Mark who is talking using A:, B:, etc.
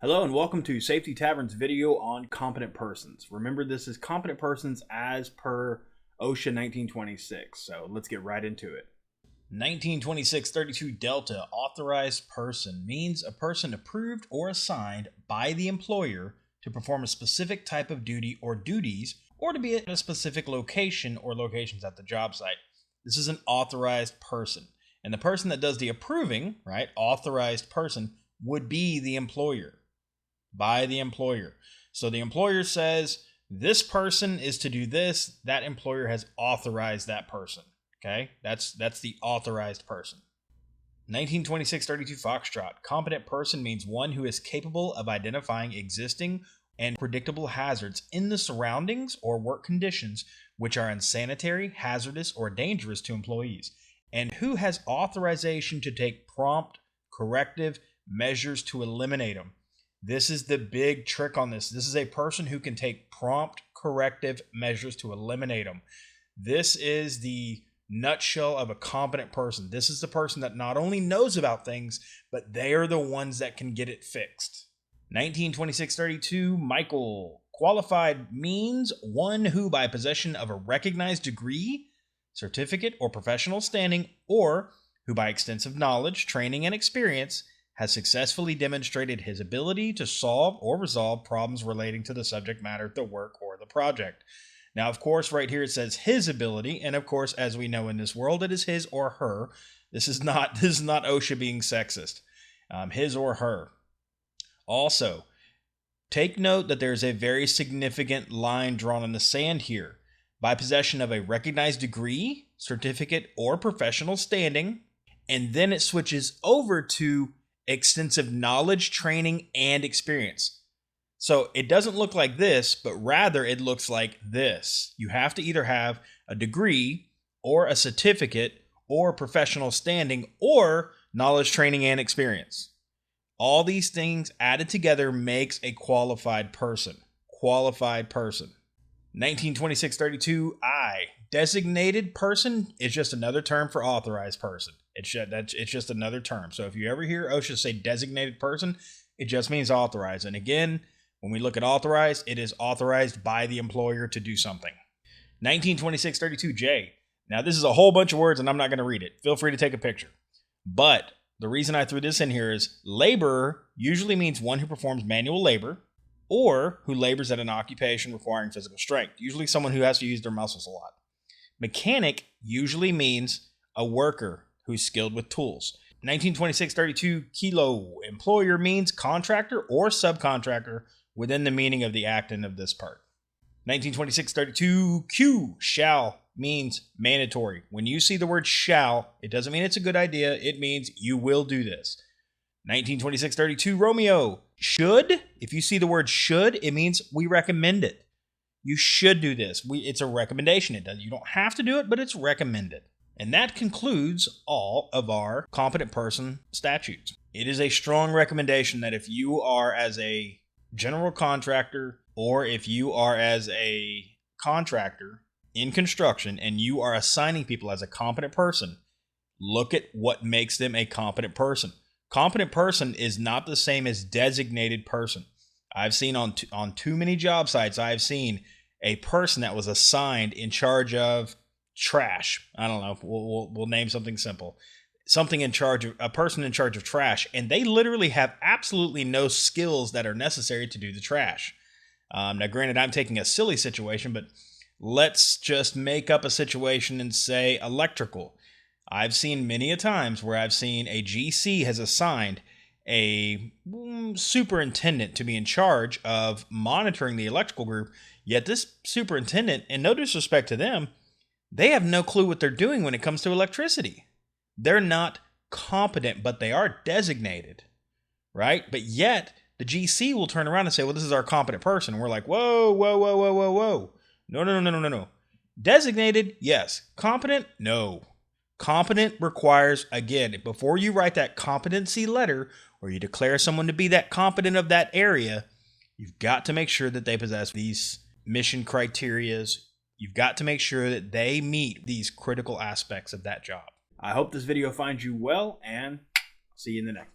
A: Hello and welcome to Safety Tavern's video on competent persons. Remember, this is competent persons as per OSHA 1926, so let's get right into it.
B: 1926-32 Delta, authorized person, means a person approved or assigned by the employer to perform a specific type of duty or duties, or to be at a specific location or locations at the job site. This is an authorized person. And the person that does the approving, right, authorized person, would be the employer, by the employer. So the employer says, this person is to do this, that employer has authorized that person. Okay, that's the authorized person. 1926-32 Foxtrot, competent person means one who is capable of identifying existing and predictable hazards in the surroundings or work conditions which are unsanitary, hazardous, or dangerous to employees, and who has authorization to take prompt, corrective measures to eliminate them. This is the big trick on this. This is a person who can take prompt, corrective measures to eliminate them. This is the nutshell of a competent person. This is the person that not only knows about things, but they are the ones that can get it fixed. 1926-32 Michael, qualified means one who by possession of a recognized degree, certificate, or professional standing, or who by extensive knowledge, training, and experience has successfully demonstrated his ability to solve or resolve problems relating to the subject matter, the work, or the project. Now, of course, right here it says his ability, and of course, as we know in this world, it is his or her. This is not OSHA being sexist. His or her. Also, take note that there's a very significant line drawn in the sand here. By possession of a recognized degree, certificate, or professional standing, and then it switches over to extensive knowledge, training, and experience. So it doesn't look like this, but rather it looks like this. You have to either have a degree or a certificate or professional standing or knowledge, training, and experience. All these things added together makes a qualified person. Qualified person. 1926-32 I. Designated person is just another term for authorized person. It's just another term. So if you ever hear OSHA say designated person, it just means authorized. And again, when we look at authorized, it is authorized by the employer to do something. 1926-32J. Now, this is a whole bunch of words, and I'm not going to read it. Feel free to take a picture. But the reason I threw this in here is laborer usually means one who performs manual labor or who labors at an occupation requiring physical strength, usually someone who has to use their muscles a lot. Mechanic usually means a worker who's skilled with tools. 1926-32 Kilo. Employer means contractor or subcontractor within the meaning of the act and of this part. 1926-32 Q. Shall means mandatory. When you see the word shall, it doesn't mean it's a good idea. It means you will do this. 1926-32 Romeo. Should. If you see the word should, it means we recommend it. You should do this. It's a recommendation. You don't have to do it, but it's recommended. And that concludes all of our competent person statutes. It is a strong recommendation that if you are as a general contractor or if you are as a contractor in construction and you are assigning people as a competent person, look at what makes them a competent person. Competent person is not the same as designated person. I've seen on too many job sites, I've seen a person that was assigned in charge of trash. I don't know. We'll name something simple. Something in charge of a person in charge of trash, and they literally have absolutely no skills that are necessary to do the trash. Now, granted, I'm taking a silly situation, but let's just make up a situation and say electrical. I've seen many a times where I've seen a GC has assigned a superintendent to be in charge of monitoring the electrical group, yet this superintendent, and no disrespect to them, they have no clue what they're doing when it comes to electricity. They're not competent, but they are designated, right? But yet the GC will turn around and say, well, this is our competent person. And we're like, whoa, whoa, whoa, whoa, whoa, whoa. No. Designated, yes. Competent, no. Competent requires, again, before you write that competency letter or you declare someone to be that competent of that area, you've got to make sure that they possess these mission criterias. You've got to make sure that they meet these critical aspects of that job.
A: I hope this video finds you well, and see you in the next one.